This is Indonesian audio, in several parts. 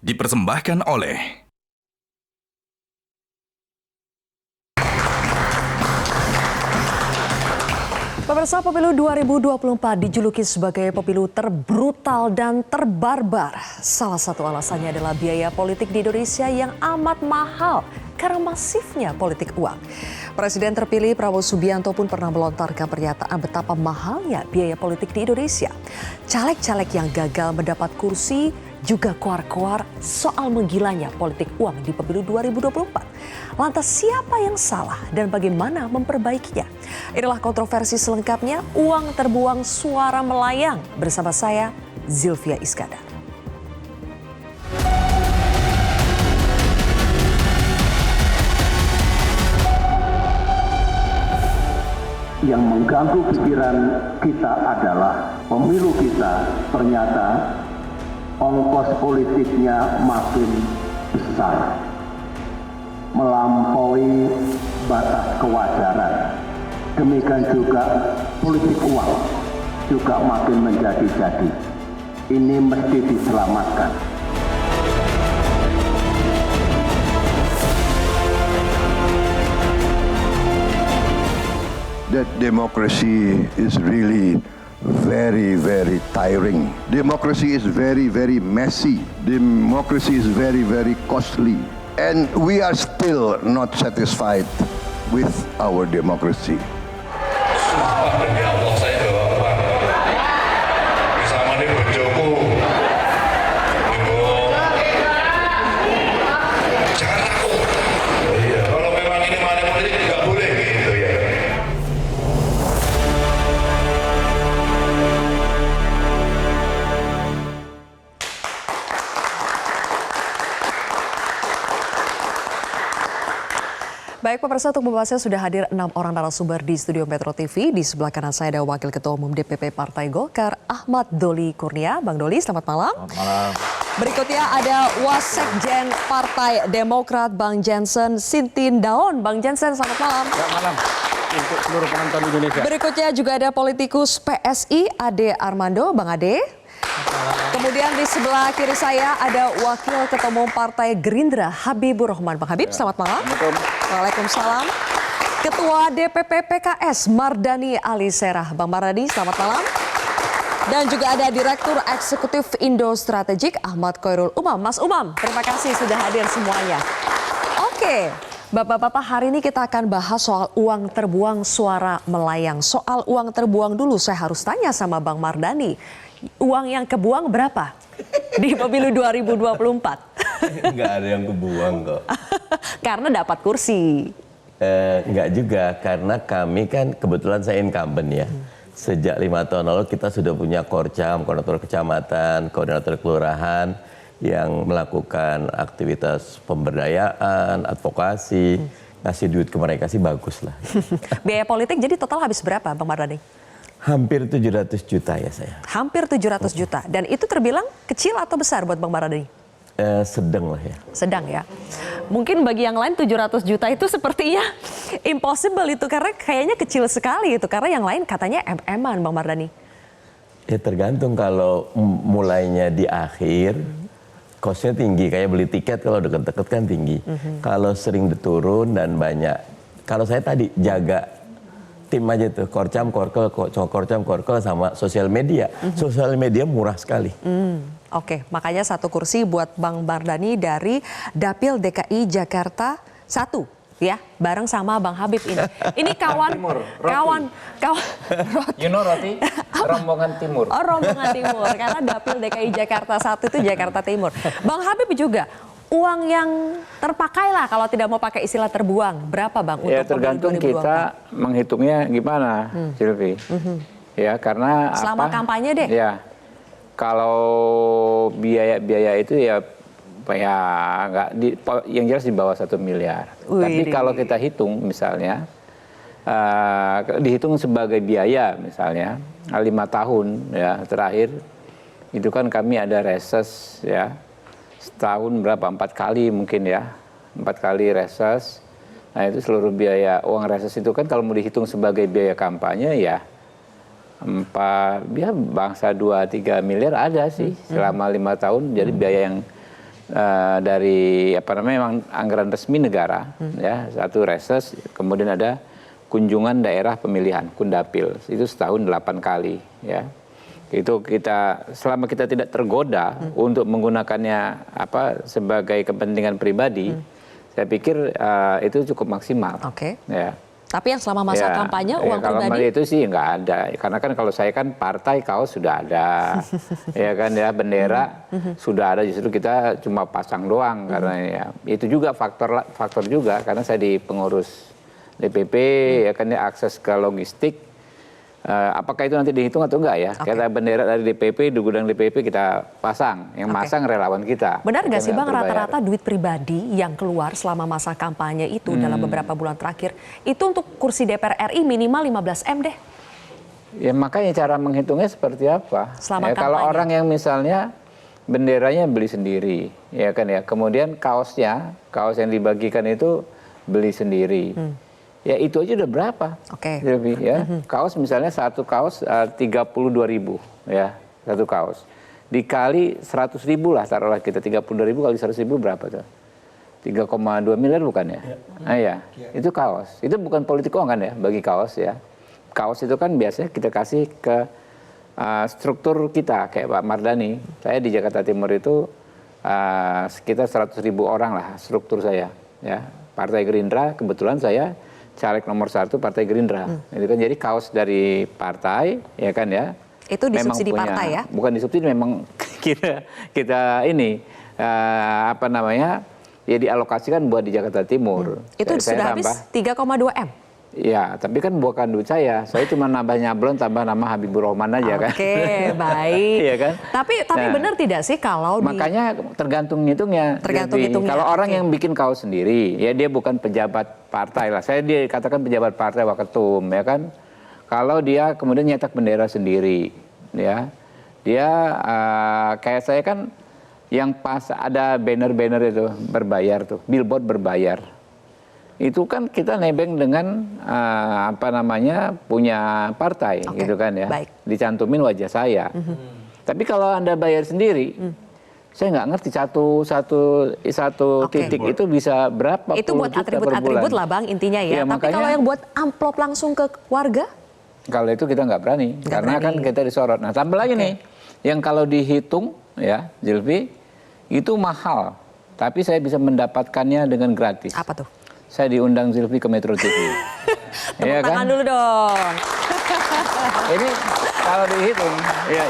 Dipersembahkan oleh Pemirsa, pemilu 2024 dijuluki sebagai pemilu terbrutal dan terbarbar. Salah satu alasannya adalah biaya politik di Indonesia yang amat mahal karena masifnya politik uang. Presiden terpilih Prabowo Subianto pun pernah melontarkan pernyataan betapa mahalnya biaya politik di Indonesia. Caleg-caleg yang gagal mendapat kursi juga koar-koar soal menggilanya politik uang di pemilu 2024. Lantas siapa yang salah dan bagaimana memperbaikinya? Inilah kontroversi selengkapnya, uang terbuang suara melayang. Bersama saya, Zilvia Iskandar. Yang mengganggu pikiran kita adalah pemilu kita ternyata ongkos politiknya makin besar, melampaui batas kewajaran. Demikian juga politik uang juga makin menjadi-jadi. Ini mesti diselamatkan. That democracy is really very, very tiring. Democracy is very, very messy. Democracy is very, very costly. And we are still not satisfied with our democracy. Demi Allah saya jawab Pak. Bersama nih bojoku. Jangan takut. Iya, kalau memang ini money politik nggak boleh gitu ya. Baik pemirsa, untuk membahasnya sudah hadir 6 orang narasumber di studio Metro TV. Di sebelah kanan saya ada Wakil Ketua Umum DPP Partai Golkar, Ahmad Doli Kurnia. Bang Doli, selamat malam. Selamat malam. Berikutnya ada Wasekjen Partai Demokrat, Bang Jansen Sintindaon. Bang Jansen, selamat malam. Selamat malam untuk seluruh penonton Indonesia. Berikutnya juga ada politikus PSI, Ade Armando. Bang Ade. Kemudian di sebelah kiri saya ada Wakil Ketua Umum Partai Gerindra, Habibur Rahman. Bang Habib, selamat malam. Waalaikumsalam. Ketua DPP PKS, Mardani Alisera. Bang Mardani, selamat malam. Dan juga ada Direktur Eksekutif Indo Strategik, Ahmad Khairul Umam. Mas Umam, terima kasih sudah hadir semuanya. Oke, Bapak-bapak, hari ini kita akan bahas soal uang terbuang suara melayang. Soal uang terbuang dulu, saya harus tanya sama Bang Mardani. Uang yang kebuang berapa di pemilu 2024? Nggak ada yang kebuang kok. Karena dapat kursi. Nggak juga, karena kami kan kebetulan saya incumbent ya. Sejak 5 tahun lalu kita sudah punya Korcam, koordinator kecamatan, koordinator kelurahan yang melakukan aktivitas pemberdayaan, advokasi, ngasih duit ke mereka sih bagus lah. Biaya politik jadi total habis berapa Bang Mardani? Hampir 700 juta ya saya. Hampir 700 juta. Dan itu terbilang kecil atau besar buat Bang Mardani? Sedang lah ya. Sedang ya. Mungkin bagi yang lain 700 juta itu sepertinya impossible itu. Karena kayaknya kecil sekali itu. Karena yang lain katanya MM-an Bang Mardani. Ya tergantung, kalau mulainya di akhir, cost-nya tinggi. Kayak beli tiket kalau deket-deket kan tinggi. Kalau sering diturun dan banyak. Kalau saya tadi jaga tim aja tuh, Korcam, Korkel sama sosial media. Sosial media murah sekali. Oke, makanya satu kursi buat Bang Mardani dari Dapil DKI Jakarta 1 ya, bareng sama Bang Habib ini. Ini kawan, kawan. You know roti? Rombongan Timur. Oh, rombongan Timur, karena Dapil DKI Jakarta 1 itu Jakarta Timur. Bang Habib juga, uang yang terpakai lah kalau tidak mau pakai istilah terbuang. Berapa Bang untuk Ya tergantung kita menghitungnya gimana, Silvi. Ya karena selama kampanye deh. Ya kalau biaya itu ya nggak yang jelas di bawah 1 miliar. Tapi kalau kita hitung misalnya dihitung sebagai biaya misalnya 5 tahun ya terakhir itu kan kami ada reses ya. Setahun berapa? 4 kali mungkin ya. 4 kali reses. Nah itu seluruh biaya uang reses itu kan kalau mau dihitung sebagai biaya kampanye ya bangsa 2-3 miliar ada sih selama 5 tahun. Jadi biaya yang dari memang anggaran resmi negara ya, satu reses, kemudian ada kunjungan daerah pemilihan Kundapil itu setahun 8 kali ya. Itu selama kita tidak tergoda untuk menggunakannya sebagai kepentingan pribadi, saya pikir itu cukup maksimal. Oke. Ya. Tapi yang selama masa kampanye uang kalau pribadi itu sih nggak ada, karena kan kalau saya kan partai kaos sudah ada, ya kan ya, bendera sudah ada, justru kita cuma pasang doang karena ya itu juga faktor juga karena saya di pengurus DPP ya kan ya, akses ke logistik. Apakah itu nanti dihitung atau enggak ya? Kita bendera dari DPP, di gudang DPP kita pasang, yang masang relawan kita. Benar nggak sih Bang, rata-rata duit pribadi yang keluar selama masa kampanye itu dalam beberapa bulan terakhir, itu untuk kursi DPR RI minimal 15 M deh? Ya makanya cara menghitungnya seperti apa? Selama ya, kalau orang yang misalnya benderanya beli sendiri, ya kan ya, kemudian kaos yang dibagikan itu beli sendiri. Ya itu aja udah berapa? Oke. Ya. Kaos misalnya satu kaos 32.000 ya, satu kaos. Dikali 100.000 lah, taruhlah kita 32.000 kali 100.000 berapa tuh? 3,2 miliar bukan ya? Nah ya, itu kaos. Itu bukan politik uang kan ya bagi kaos ya. Kaos itu kan biasanya kita kasih ke struktur kita kayak Pak Mardhani. Saya di Jakarta Timur itu sekitar 100.000 orang lah struktur saya ya. Partai Gerindra kebetulan saya caleg nomor 1 Partai Gerindra. Itu kan jadi kaos dari partai, ya kan ya. Itu disubsidi partai ya? Bukan disubsidi, memang kita ini ya dialokasikan buat di Jakarta Timur. Itu sudah habis 3,2 M. Ya, tapi kan bukan duit saya cuma nambah nyablon, tambah nama Habibur Rahman aja kan. Oke, baik. Iya kan? Tapi benar tidak sih kalau makanya tergantung hitungnya. Tergantung hitungnya. Kalau orang yang bikin kaos sendiri, ya dia bukan pejabat partai lah. Saya dikatakan pejabat partai waketum, ya kan. Kalau dia kemudian nyetak bendera sendiri, ya. Dia kayak saya kan yang pas ada banner-banner itu berbayar tuh, billboard berbayar. Itu kan kita nebeng dengan punya partai gitu kan ya. Baik. Dicantumin wajah saya. Tapi kalau Anda bayar sendiri, saya nggak ngerti satu titik itu bisa berapa. Itu buat atribut-atribut lah Bang intinya ya. Tapi makanya, kalau yang buat amplop langsung ke warga? Kalau itu kita nggak berani, karena kan kita disorot. Nah tambah lagi nih, yang kalau dihitung ya Zilvi, itu mahal. Tapi saya bisa mendapatkannya dengan gratis. Apa tuh? Saya diundang Zilvi ke Metro TV. Tepuk tangan dulu dong. Ini kalau dihitung,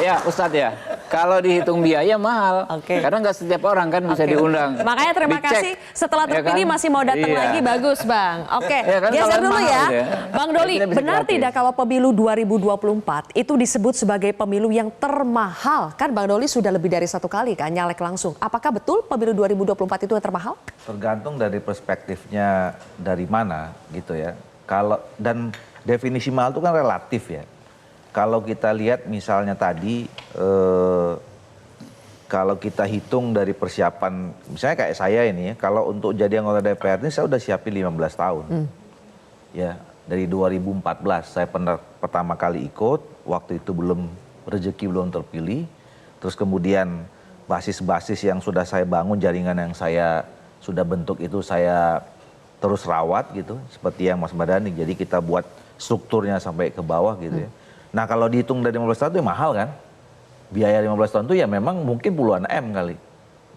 ya Ustadz ya, kalau dihitung biaya mahal. Karena nggak setiap orang kan bisa diundang. Makanya terima kasih setelah terpilih masih mau datang lagi, bagus Bang. Kan, geser dulu ya. Bang Doli, benar gratis. tidak kalau pemilu 2024 itu disebut sebagai pemilu yang termahal? Kan Bang Doli sudah lebih dari 1 kali kan nyalek langsung. Apakah betul pemilu 2024 itu yang termahal? Tergantung dari perspektifnya dari mana gitu ya. Dan definisi mahal itu kan relatif ya. Kalau kita lihat misalnya tadi, kalau kita hitung dari persiapan, misalnya kayak saya ini ya, kalau untuk jadi anggota DPR ini saya udah siapin 15 tahun. Ya, dari 2014 saya pertama kali ikut, waktu itu rezeki belum terpilih. Terus kemudian basis-basis yang sudah saya bangun, jaringan yang saya sudah bentuk itu saya terus rawat gitu, seperti yang Mas Mardhani. Jadi kita buat strukturnya sampai ke bawah gitu ya. Nah kalau dihitung dari 15 tahun itu ya mahal kan. Biaya 15 tahun itu ya memang mungkin puluhan M kali.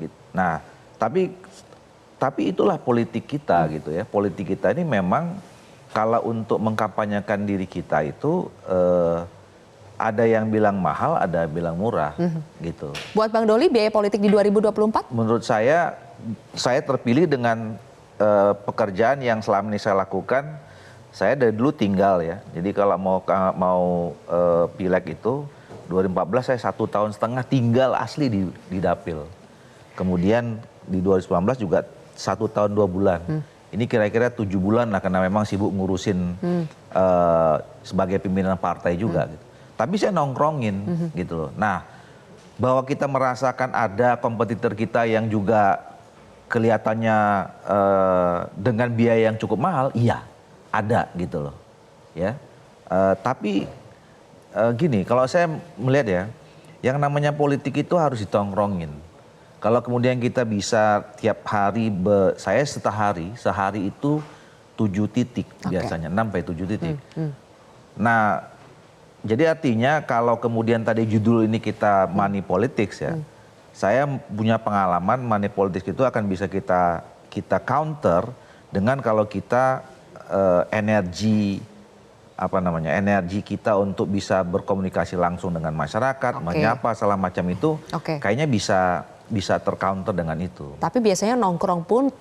Gitu. Nah tapi itulah politik kita gitu ya. Politik kita ini memang kalau untuk mengkampanyekan diri kita itu ada yang bilang mahal, ada yang bilang murah gitu. Buat Bang Doli biaya politik di 2024? Menurut saya terpilih dengan pekerjaan yang selama ini saya lakukan. Saya dari dulu tinggal ya. Jadi kalau mau pileg itu 2014 saya 1,5 tahun tinggal asli di Dapil. Kemudian di 2019 juga 1 tahun 2 bulan. Ini kira-kira 7 bulan lah karena memang sibuk ngurusin sebagai pimpinan partai juga. Gitu. Tapi saya nongkrongin gitu loh. Nah bahwa kita merasakan ada kompetitor kita yang juga kelihatannya dengan biaya yang cukup mahal, iya ada gitu loh, ya. Tapi gini, kalau saya melihat ya, yang namanya politik itu harus ditongkrongin. Kalau kemudian kita bisa tiap hari, saya sehari itu 7 titik biasanya, 6 sampai 7 titik. Nah, jadi artinya kalau kemudian tadi judul ini kita money politics ya, saya punya pengalaman money politics itu akan bisa kita counter dengan kalau kita energi kita untuk bisa berkomunikasi langsung dengan masyarakat, menyapa segala macam itu, kayaknya bisa tercounter dengan itu. Tapi biasanya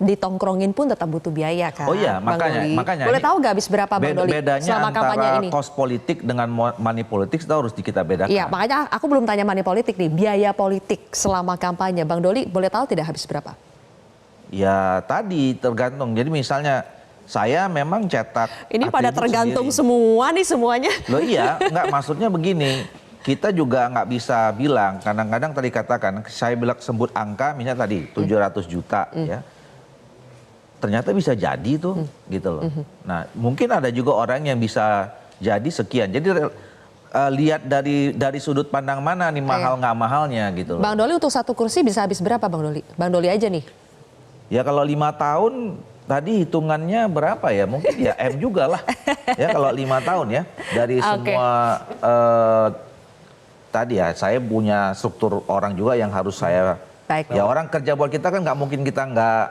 ditongkrongin pun tetap butuh biaya kan? Oh iya, makanya. Boleh tahu nggak habis berapa Bang Doli selama kampanye ini? Bedanya cost politik dengan money politik itu harus kita bedakan. Iya, makanya aku belum tanya money politik nih, biaya politik selama kampanye. Bang Doli boleh tahu tidak habis berapa? Ya tadi tergantung. Jadi misalnya saya memang cetak. Ini pada tergantung semua nih semuanya. Loh iya, nggak, maksudnya begini. Kita juga nggak bisa bilang, kadang-kadang tadi katakan, saya bilang sebut angka misalnya tadi 700 juta ya. Ternyata bisa jadi tuh gitu loh. Nah mungkin ada juga orang yang bisa jadi sekian. Jadi lihat dari sudut pandang mana nih mahal nggak mahalnya gitu loh. Bang Doli untuk satu kursi bisa habis berapa Bang Doli? Bang Doli aja nih. Ya kalau 5 tahun tadi hitungannya berapa ya? Mungkin ya M juga lah. Ya kalau 5 tahun ya. Dari semua tadi ya, saya punya struktur orang juga yang harus saya. Ya orang kerja buat kita kan nggak mungkin kita nggak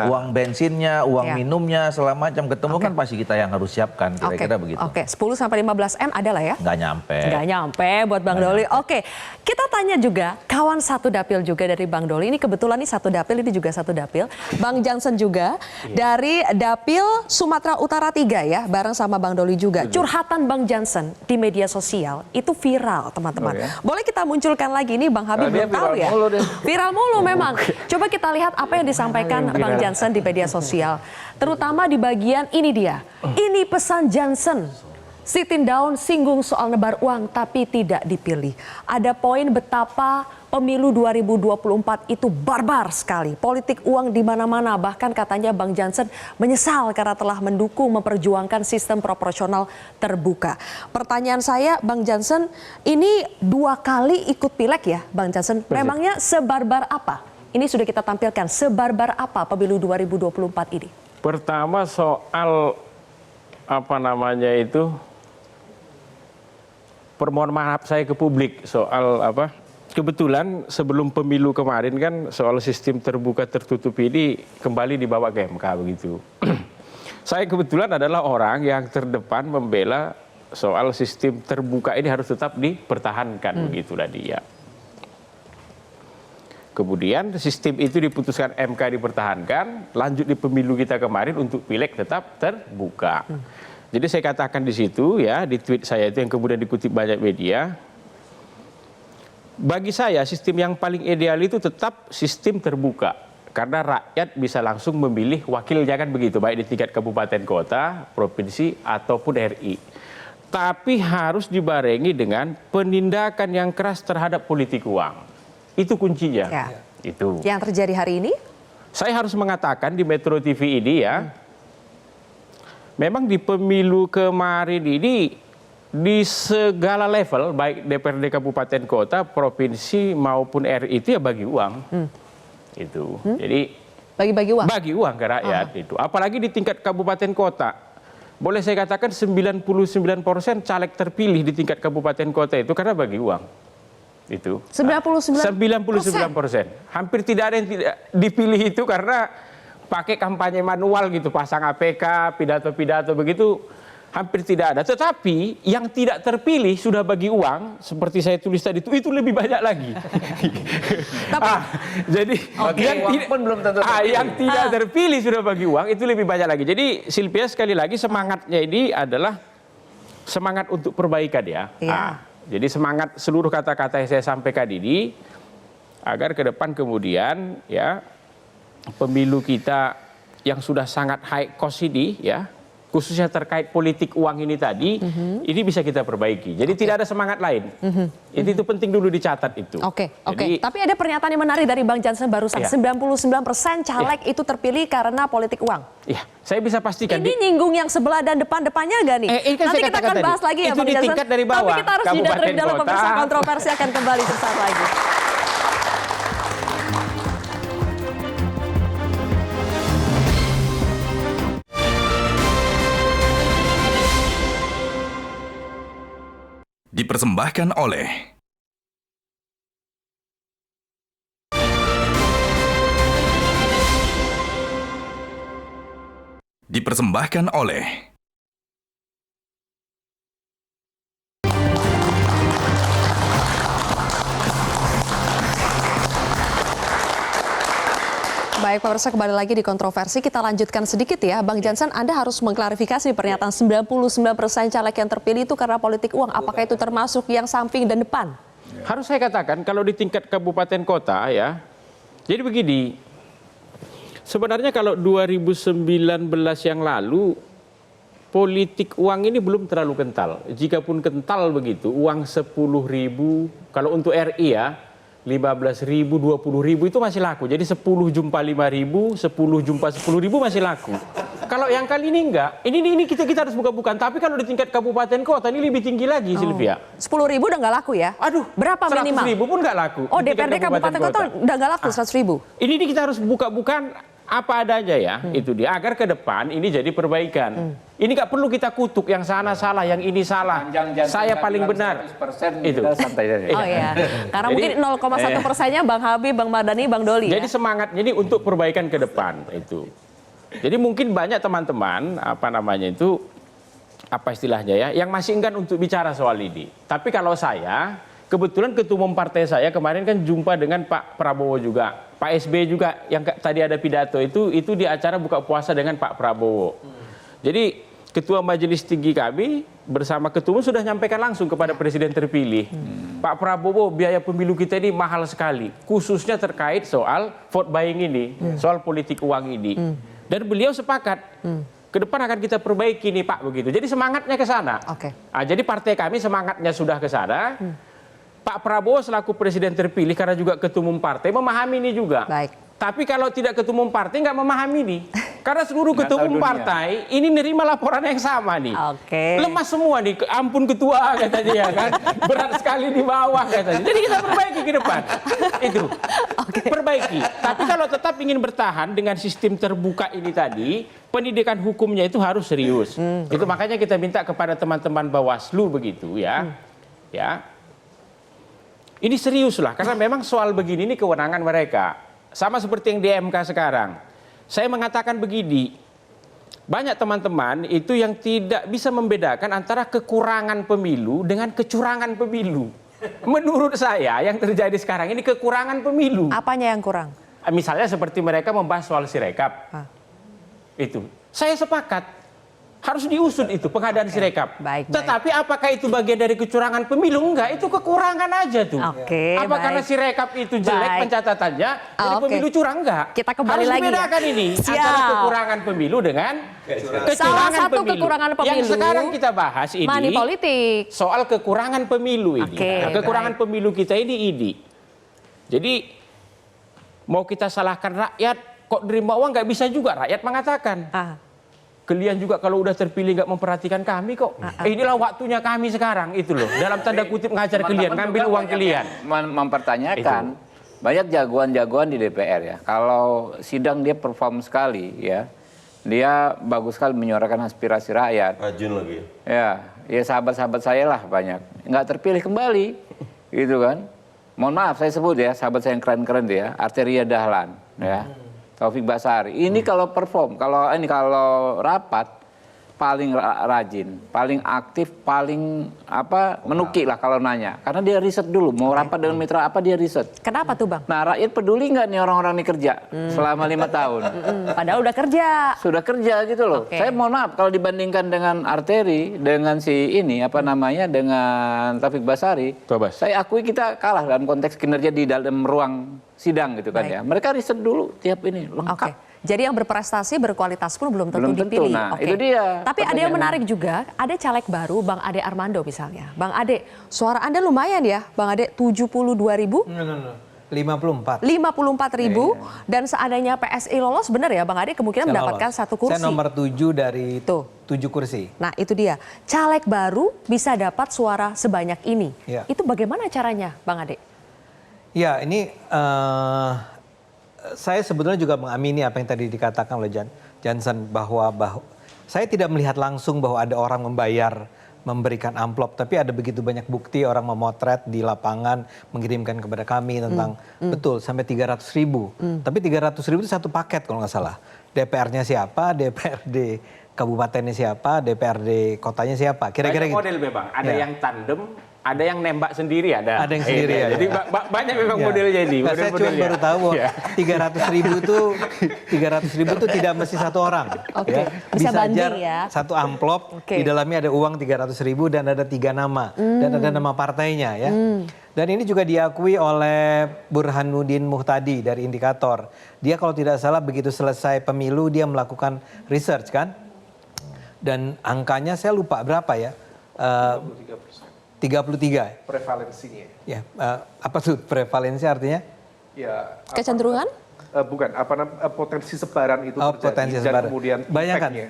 uang bensinnya, uang minumnya, segala macam ketemu kan pasti kita yang harus siapkan, kira-kira begitu. 10 sampai 15 M ada lah ya? Nggak nyampe. Nggak nyampe buat Bang Doli. Oke, kita tanya juga kawan satu dapil juga dari Bang Doli. Ini kebetulan nih satu dapil, ini juga satu dapil. Bang Jansen juga dari dapil Sumatera Utara 3 ya, bareng sama Bang Doli juga. Curhatan Bang Jansen di media sosial itu viral teman-teman. Boleh kita munculkan lagi nih Bang Habib belum tahu ya? Viral mulu memang. Coba kita lihat apa yang disampaikan Bang Jansen di media sosial. Terutama di bagian ini dia. Ini pesan Jansen. Sitting down singgung soal nebar uang tapi tidak dipilih. Ada poin betapa pemilu 2024 itu barbar sekali. Politik uang di mana-mana. Bahkan katanya Bang Jansen menyesal karena telah mendukung memperjuangkan sistem proporsional terbuka. Pertanyaan saya, Bang Jansen, ini 2 kali ikut pileg ya, Bang Jansen. Memangnya sebarbar apa? Ini sudah kita tampilkan. Sebarbar apa pemilu 2024 ini? Pertama soal permohonan maaf saya ke publik soal kebetulan sebelum pemilu kemarin kan soal sistem terbuka tertutup ini kembali dibawa ke MK begitu. Saya kebetulan adalah orang yang terdepan membela soal sistem terbuka ini harus tetap dipertahankan begitulah dia. Kemudian sistem itu diputuskan MK dipertahankan, lanjut di pemilu kita kemarin untuk pileg tetap terbuka. Jadi saya katakan di situ ya, di tweet saya itu yang kemudian dikutip banyak media. Bagi saya sistem yang paling ideal itu tetap sistem terbuka. Karena rakyat bisa langsung memilih wakilnya kan begitu, baik di tingkat kabupaten kota, provinsi ataupun RI. Tapi harus dibarengi dengan penindakan yang keras terhadap politik uang. Itu kuncinya. Ya. Itu. Yang terjadi hari ini? Saya harus mengatakan di Metro TV ini ya, memang di pemilu kemarin ini di segala level, baik DPRD kabupaten kota, provinsi maupun RI itu ya bagi uang. Itu. Jadi bagi-bagi uang? Bagi uang ke rakyat itu. Apalagi di tingkat kabupaten kota. Boleh saya katakan 99% caleg terpilih di tingkat kabupaten kota itu karena bagi uang. Itu. 99%. Hampir tidak ada yang tidak dipilih itu karena pakai kampanye manual gitu, pasang APK, pidato-pidato begitu, hampir tidak ada. Tetapi yang tidak terpilih sudah bagi uang, seperti saya tulis tadi itu lebih banyak lagi. Jadi yang tidak terpilih sudah bagi uang itu lebih banyak lagi. Jadi Sylvia sekali lagi semangatnya ini adalah semangat untuk perbaikan ya. Jadi semangat seluruh kata-kata yang saya sampaikan ini agar ke depan kemudian ya pemilu kita yang sudah sangat high cost ini ya, khususnya terkait politik uang ini tadi, ini bisa kita perbaiki. Jadi tidak ada semangat lain. Itu penting dulu dicatat itu. Oke. Jadi, Tapi ada pernyataan yang menarik dari Bang Jansen barusan. Iya. 99% caleg itu terpilih karena politik uang. ya, saya bisa pastikan. Ini nyinggung yang sebelah dan depannya nggak nih? Ini kan Nanti saya kita katakan akan bahas tadi. lagi ya Itu Bang di Jansen. tingkat dari bawah, Tapi kita harus jeda terlebih kabupaten dahulu. kota. Pemirsa Kontroversi akan kembali sesaat lagi. Dipersembahkan oleh Dipersembahkan oleh Baik, pemirsa, kembali lagi di kontroversi. Kita lanjutkan sedikit ya. Bang Jansen, Anda harus mengklarifikasi pernyataan 99% caleg yang terpilih itu karena politik uang. Apakah itu termasuk yang samping dan depan? Harus saya katakan kalau di tingkat kabupaten kota ya. Jadi begini. Sebenarnya kalau 2019 yang lalu politik uang ini belum terlalu kental. Jikapun kental begitu, uang 10.000 kalau untuk RI ya 15.000, 20.000 itu masih laku. Jadi 10 jumpa 5.000, 10 jumpa 10.000 masih laku. Kalau yang kali ini enggak, ini kita harus buka-bukaan. Tapi kalau di tingkat kabupaten kota ini lebih tinggi lagi, Sylvia. 10.000 udah nggak laku ya? Aduh, berapa minimal? 100.000 pun nggak laku. Oh, di tingkat DPRD kabupaten kota udah nggak laku 100.000? Ini kita harus buka-bukaan apa adanya ya, itu dia. Agar ke depan ini jadi perbaikan. Ini nggak perlu kita kutuk yang sana salah, yang ini salah. Saya paling benar. Itu. Santai saja. Oh iya, karena Jadi, mungkin 0,1%-nya Bang Habib, Bang Mardhani, Bang Doli Jadi ya? semangatnya ini untuk perbaikan ke depan itu. Jadi mungkin banyak teman-teman apa istilahnya ya, yang masih enggan untuk bicara soal ini. Tapi kalau saya, kebetulan ketua umum partai saya kemarin kan jumpa dengan Pak Prabowo juga, Pak SBY juga yang tadi ada pidato itu di acara buka puasa dengan Pak Prabowo. Jadi Ketua Majelis Tinggi kami bersama ketua umum sudah nyampaikan langsung kepada Presiden terpilih. Pak Prabowo, biaya pemilu kita ini mahal sekali, khususnya terkait soal vote buying ini, soal politik uang ini. Dan beliau sepakat, ke depan akan kita perbaiki nih Pak, begitu. Jadi semangatnya ke sana. Jadi partai kami semangatnya sudah ke sana. Pak Prabowo selaku Presiden terpilih karena juga ketua umum partai memahami ini juga. Baik. Tapi kalau tidak ketua umum partai nggak memahami nih. Karena seluruh ketua umum partai ini nerima laporan yang sama nih. Lemas semua nih, ampun ketua katanya ya kan. Berat sekali di bawah katanya. Jadi kita perbaiki ke depan. Itu. Perbaiki. Tapi kalau tetap ingin bertahan dengan sistem terbuka ini tadi, pendidikan hukumnya itu harus serius. Itu makanya kita minta kepada teman-teman Bawaslu begitu ya. Ya. Ini serius lah, karena memang soal begini ini kewenangan mereka. Sama seperti yang di MK sekarang. Saya mengatakan begini, banyak teman-teman itu yang tidak bisa membedakan antara kekurangan pemilu dengan kecurangan pemilu. Menurut saya yang terjadi sekarang ini kekurangan pemilu. Apanya yang kurang? Misalnya seperti mereka membahas soal Sirekap. Itu. Saya sepakat. Harus diusut itu pengadaan Sirekap. Tetapi apakah itu bagian dari kecurangan pemilu? Enggak, itu kekurangan aja tuh. Apa karena Sirekap itu jelek pencatatannya, jadi pemilu curang? Enggak. Kita kembali harus lagi dibedakan ini antara kekurangan pemilu dengan kecurangan Salah satu pemilu. kekurangan pemilu. Yang sekarang kita bahas ini money politik. Soal kekurangan pemilu ini. Kekurangan pemilu kita ini. Jadi mau kita salahkan rakyat, kok nerima uang nggak bisa juga rakyat mengatakan. Kalian juga kalau udah terpilih nggak memperhatikan kami kok. Inilah waktunya kami sekarang itu loh. Dalam tanda kutip ngajar kalian, ngambil uang kalian. Mempertanyakan banyak jagoan-jagoan di DPR ya. Kalau sidang dia perform sekali ya. Dia bagus sekali menyuarakan aspirasi rakyat. Rajin lagi. Ya sahabat-sahabat saya lah banyak. Nggak terpilih kembali, gitu kan. Mohon maaf saya sebut ya, sahabat saya yang keren-keren dia, Arteria Dahlan, ya. Taufik Basari. Ini kalau perform, kalau rapat paling rajin, paling aktif, paling menukik lah kalau nanya. Karena dia riset dulu, mau rapat dengan mitra apa dia riset. Kenapa tuh Bang? Nah rakyat peduli nggak nih orang-orang ini kerja selama 5 tahun? Padahal udah kerja. Sudah kerja gitu loh. Saya mohon maaf kalau dibandingkan dengan Arteri, dengan si ini dengan Taufik Basari, saya akui kita kalah dalam konteks kinerja di dalam ruang sidang gitu kan ya. Mereka riset dulu tiap ini lengkap. Jadi yang berprestasi, berkualitas pun belum tentu Belum tentu. dipilih. Nah, Oke. itu dia Tapi ada yang menarik juga, ada caleg baru Bang Ade Armando misalnya. Bang Ade, suara Anda lumayan ya, Bang Ade, 72.000. 54. 54.000 dan seandainya PSI lolos, benar ya Bang Ade, kemungkinan Saya mendapatkan lolos. satu kursi. Saya nomor 7 dari Tuh. 7 kursi. Nah itu dia, caleg baru bisa dapat suara sebanyak ini. Ya. Itu bagaimana caranya Bang Ade? Ya ini saya sebetulnya juga mengamini apa yang tadi dikatakan oleh Jansen bahwa saya tidak melihat langsung bahwa ada orang memberikan amplop, tapi ada begitu banyak bukti orang memotret di lapangan, mengirimkan kepada kami tentang betul sampai 300.000. Tapi 300.000 itu satu paket kalau nggak salah. DPR-nya siapa, DPRD kabupatennya siapa, DPRD kotanya siapa. Kira-kira banyak model memang. Ada yang tandem, ada yang nembak sendiri, ada. Ada yang sendiri ya. Jadi banyak memang modelnya ini. Nah, saya cuma baru tahu bahwa 300.000 itu tidak mesti satu orang. Oke, bisa banding ya. Satu amplop, Oke. di dalamnya ada uang 300.000 dan ada 3 nama. Dan ada nama partainya ya. Dan ini juga diakui oleh Burhanuddin Muhtadi dari Indikator. Dia kalau tidak salah begitu selesai pemilu dia melakukan research kan. Dan angkanya saya lupa berapa ya. 33. Prevalensinya. Ya, apa tuh prevalensi artinya? Ya. Kecenderungan? Bukan, potensi sebaran itu terjadi potensi dan sebaran. kemudian Bayangkan, impactnya.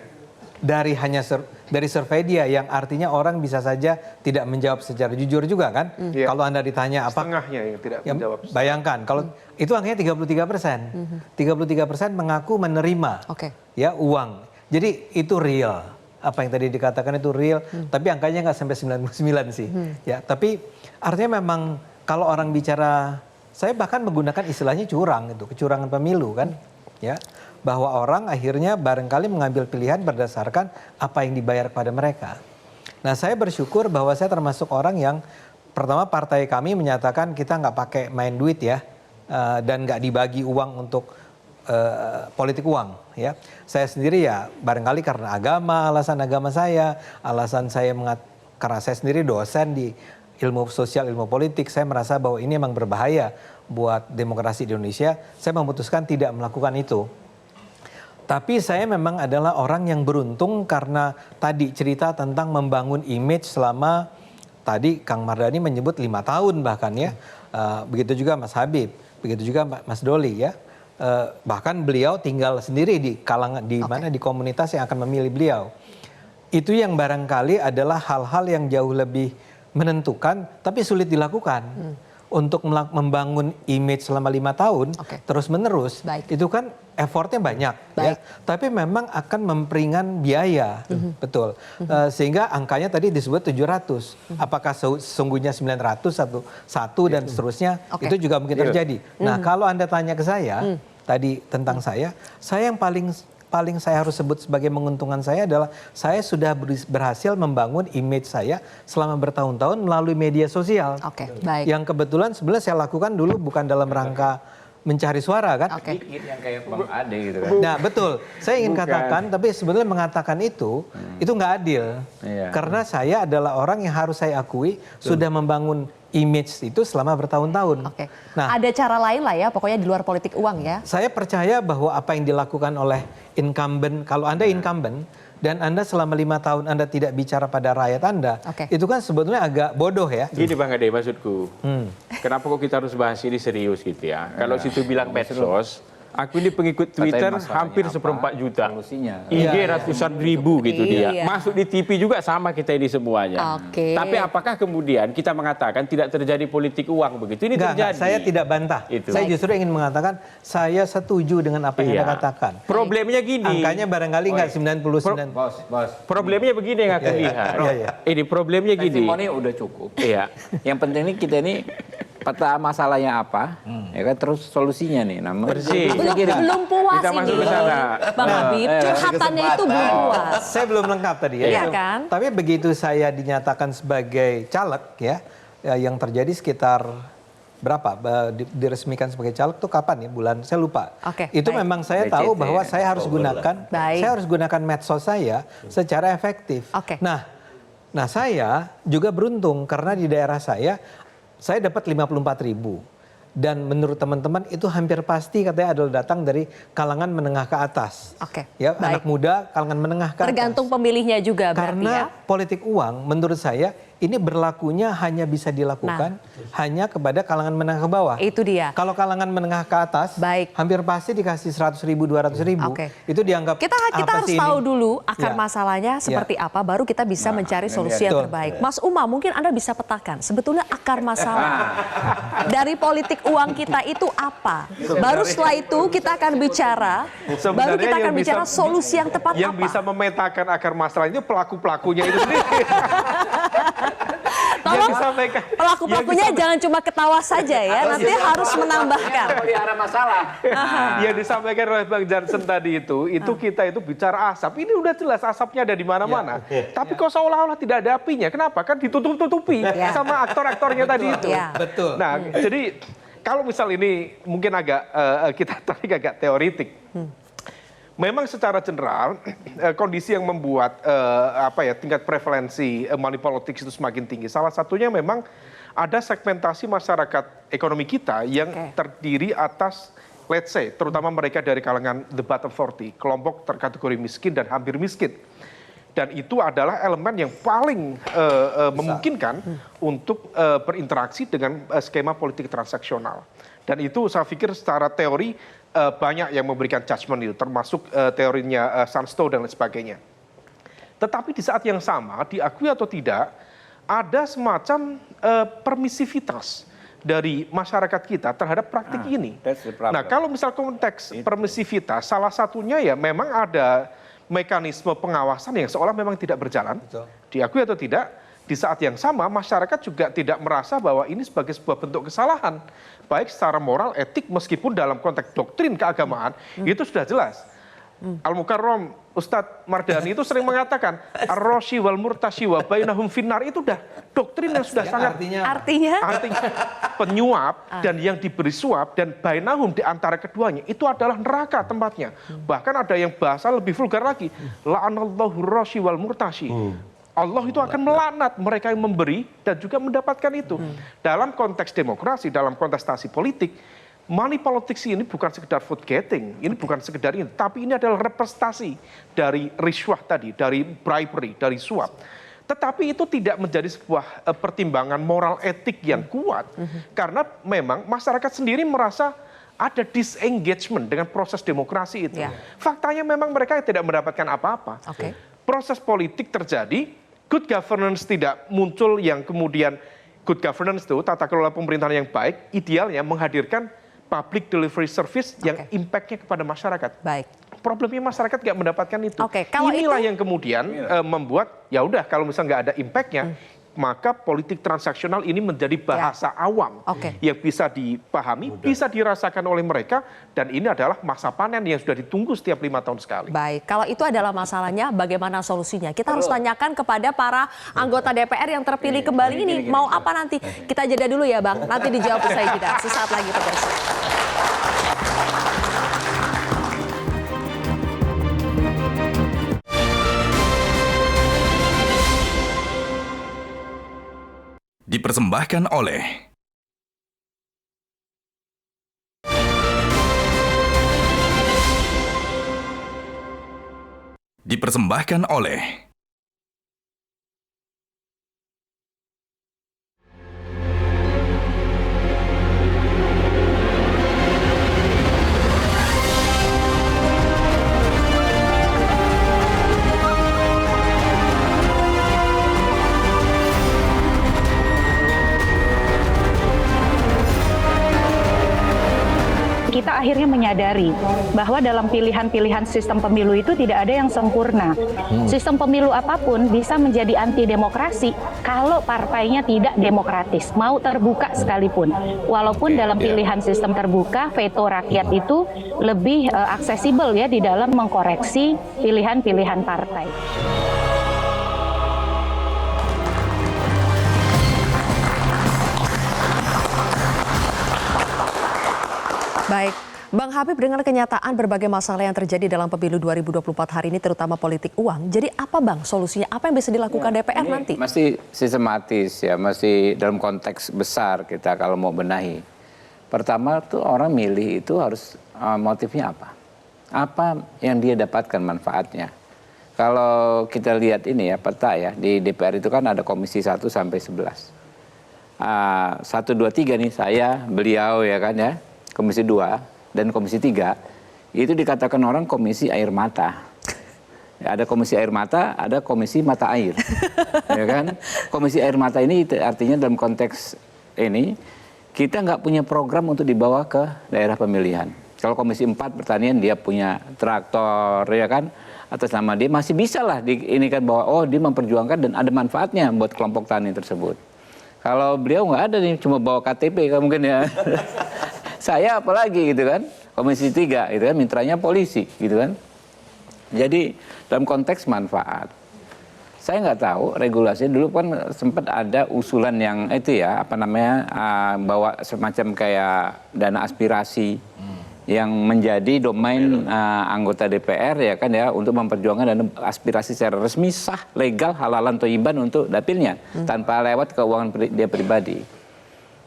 dari survei dia yang artinya orang bisa saja tidak menjawab secara jujur juga kan? Iya. Kalau Anda ditanya apa? Setengahnya yang tidak Ya, menjawab. bayangkan kalau itu angkanya 33%. 33% mengaku menerima ya uang. Jadi itu real. Apa yang tadi dikatakan itu real, tapi angkanya nggak sampai 99 sih. Ya, tapi artinya memang kalau orang bicara, saya bahkan menggunakan istilahnya curang itu, kecurangan pemilu kan, ya, bahwa orang akhirnya barangkali mengambil pilihan berdasarkan apa yang dibayar kepada mereka. Nah, saya bersyukur bahwa saya termasuk orang yang pertama partai kami menyatakan kita nggak pakai main duit ya, dan nggak dibagi uang untuk politik uang ya. Saya sendiri ya barangkali karena alasan agama saya, karena saya sendiri dosen di ilmu sosial, ilmu politik, saya merasa bahwa ini memang berbahaya buat demokrasi di Indonesia. Saya memutuskan tidak melakukan itu. Tapi saya memang adalah orang yang beruntung karena tadi cerita tentang membangun image selama tadi Kang Mardhani menyebut 5 tahun bahkan ya. Begitu juga Mas Habib, begitu juga Mas Doli ya. Bahkan beliau tinggal sendiri di kalangan di komunitas yang akan memilih beliau. Itu yang barangkali adalah hal-hal yang jauh lebih menentukan tapi sulit dilakukan. Untuk membangun image selama 5 tahun terus menerus itu kan effortnya banyak ya. Tapi memang akan memperingan biaya betul. Sehingga angkanya tadi disebut 700. Apakah sesungguhnya 900 satu dan seterusnya itu juga mungkin terjadi. Nah, kalau Anda tanya ke saya tadi tentang saya yang paling saya harus sebut sebagai menguntungkan saya adalah saya sudah berhasil membangun image saya selama bertahun-tahun melalui media sosial. Baik. Yang kebetulan sebenarnya saya lakukan dulu bukan dalam rangka mencari suara kan. Dikit yang kayak Bang Ade gitu kan. Nah betul, saya ingin katakan tapi sebenarnya mengatakan itu nggak adil. Karena saya adalah orang yang harus saya akui sudah membangun image itu selama bertahun-tahun. Nah, ada cara lain lah ya, pokoknya di luar politik uang ya. Saya percaya bahwa apa yang dilakukan oleh incumbent, kalau Anda incumbent dan Anda selama 5 tahun Anda tidak bicara pada rakyat Anda, itu kan sebetulnya agak bodoh ya. Gini Bang Ade maksudku, kenapa kok kita harus bahas ini serius gitu ya. Kalau situ bilang medsos, aku ini pengikut Twitter hampir 1,4 juta. IG ratusan ribu gitu dia. Masuk di TV juga sama kita ini semuanya. Tapi apakah kemudian kita mengatakan tidak terjadi politik uang begitu? Ini terjadi. Saya tidak bantah. Saya justru ingin mengatakan saya setuju dengan apa yang Anda katakan. Problemnya gini. Angkanya barangkali nggak 99. Bos. Problemnya begini yang akan lihat. Ini problemnya gini. Testimoni udah cukup. Iya. Yang penting ini kita ini peta masalahnya apa, ya kan, terus solusinya nih. Belum puas ini, Bang Habib, curhatannya itu belum puas. Saya belum lengkap tadi ya. Iya kan? Tapi begitu saya dinyatakan sebagai caleg ya, yang terjadi sekitar berapa diresmikan sebagai caleg tuh kapan ya, bulan saya lupa. Itu memang saya tahu bahwa saya harus gunakan medsos saya secara efektif. Nah saya juga beruntung karena di daerah saya dapat 54.000. Dan menurut teman-teman itu hampir pasti katanya adalah datang dari kalangan menengah ke atas. Oke. Ya, baik. anak muda, kalangan menengah ke atas. Tergantung pemilihnya juga berarti Karena politik uang menurut saya ini berlakunya hanya bisa dilakukan hanya kepada kalangan menengah ke bawah. Itu dia. Kalau kalangan menengah ke atas, hampir pasti dikasih 100.000, 200.000. Itu dianggap kita harus tahu dulu akar masalahnya seperti apa, baru kita bisa mencari solusi yang terbaik. Mas Uma, mungkin Anda bisa petakan sebetulnya akar masalah dari politik uang kita itu apa? Baru setelah itu kita akan bicara, baru kita akan bicara solusi yang tepat yang apa. bisa memetakan akar masalah itu pelaku-pelakunya itu sendiri. Tolong pelaku-pelakunya jangan cuma ketawa saja ya, nanti harus menambahkan. Pelihara masalah. Yang disampaikan oleh Bang Jansen tadi itu kita itu bicara asap. Ini udah jelas asapnya ada di mana-mana. Tapi kok seolah-olah tidak ada apinya. Kenapa? Kan ditutup-tutupi sama aktor-aktornya tadi itu. Betul. Nah, jadi kalau misal ini mungkin agak kita tarik agak teoritik. Memang secara general kondisi yang membuat tingkat prevalensi money politics itu semakin tinggi. Salah satunya memang ada segmentasi masyarakat ekonomi kita yang terdiri atas let's say terutama mereka dari kalangan the bottom 40, kelompok terkategori miskin dan hampir miskin. Dan itu adalah elemen yang paling memungkinkan untuk berinteraksi dengan skema politik transaksional. Dan itu saya pikir secara teori banyak yang memberikan judgement itu, termasuk teorinya Sunstow dan lain sebagainya. Tetapi di saat yang sama, diakui atau tidak, ada semacam permisivitas dari masyarakat kita terhadap praktik ini. Nah, kalau misal konteks permisivitas, salah satunya ya memang ada mekanisme pengawasan yang seolah memang tidak berjalan. Diakui atau tidak, di saat yang sama masyarakat juga tidak merasa bahwa ini sebagai sebuah bentuk kesalahan. Baik secara moral, etik, meskipun dalam konteks doktrin keagamaan, itu sudah jelas. Al-Mukarram Ustadz Mardani itu sering mengatakan ar-roshi wal murtashi wa bainahum finnar, itu udah doktrin yang sudah sangat artinya penyuap dan yang diberi suap dan bainahum di antara keduanya itu adalah neraka tempatnya. Bahkan ada yang bahasa lebih vulgar lagi, la'anallahu roshi wal murtashi. Allah itu akan melaknat mereka yang memberi dan juga mendapatkan itu. Dalam konteks demokrasi, dalam kontestasi politik, money politics ini bukan sekedar vote getting, ini bukan sekedar ini, tapi ini adalah representasi dari rishwah tadi, dari bribery, dari suap. Tetapi itu tidak menjadi sebuah pertimbangan moral etik yang kuat, karena memang masyarakat sendiri merasa ada disengagement dengan proses demokrasi itu. Faktanya memang mereka tidak mendapatkan apa-apa. Proses politik terjadi, good governance tidak muncul, yang kemudian good governance itu tata kelola pemerintahan yang baik, idealnya menghadirkan public delivery service yang impact-nya kepada masyarakat. Problemnya masyarakat nggak mendapatkan itu. Inilah yang kemudian membuat ya udah kalau misalnya nggak ada impact-nya, maka politik transaksional ini menjadi bahasa awam yang bisa dipahami, bisa dirasakan oleh mereka, dan ini adalah masa panen yang sudah ditunggu setiap 5 tahun sekali. Baik, kalau itu adalah masalahnya, bagaimana solusinya? Kita harus tanyakan kepada para anggota DPR yang terpilih kembali ini, mau apa nanti? Kita jeda dulu ya Bang, nanti dijawab usai jeda. Sesaat lagi pemirsa. Dipersembahkan oleh kita akhirnya menyadari bahwa dalam pilihan-pilihan sistem pemilu itu tidak ada yang sempurna. Sistem pemilu apapun bisa menjadi anti demokrasi kalau partainya tidak demokratis, mau terbuka sekalipun. Walaupun dalam pilihan sistem terbuka, veto rakyat itu lebih aksesibel ya di dalam mengkoreksi pilihan-pilihan partai. Baik, Bang Habib, dengan kenyataan berbagai masalah yang terjadi dalam pemilu 2024 hari ini, terutama politik uang, jadi apa Bang solusinya? Apa yang bisa dilakukan DPR nanti? Mesti sistematis ya, mesti dalam konteks besar kita kalau mau benahi. Pertama tuh orang milih itu harus motifnya apa? Apa yang dia dapatkan manfaatnya? Kalau kita lihat ini ya peta ya di DPR itu kan ada komisi 1 sampai 11. 1, 2, 3 nih saya, beliau ya kan ya, komisi 2 dan komisi 3 itu dikatakan orang komisi air mata. Ada komisi air mata, ada komisi mata air, ya kan? Komisi air mata ini artinya dalam konteks ini kita nggak punya program untuk dibawa ke daerah pemilihan. Kalau komisi 4 pertanian dia punya traktor, ya kan? Atas nama dia masih bisa lah ini kan bahwa oh dia memperjuangkan dan ada manfaatnya buat kelompok tani tersebut. Kalau beliau nggak ada nih, cuma bawa KTP kan mungkin ya. Saya apalagi gitu kan, komisi 3 gitu kan, mitranya polisi gitu kan. Jadi dalam konteks manfaat, saya nggak tahu regulasi dulu kan sempat ada usulan yang itu ya apa namanya bawa semacam kayak dana aspirasi yang menjadi domain anggota DPR ya kan ya untuk memperjuangkan dana aspirasi secara resmi sah legal halalan thayyiban untuk dapilnya tanpa lewat keuangan dia pribadi.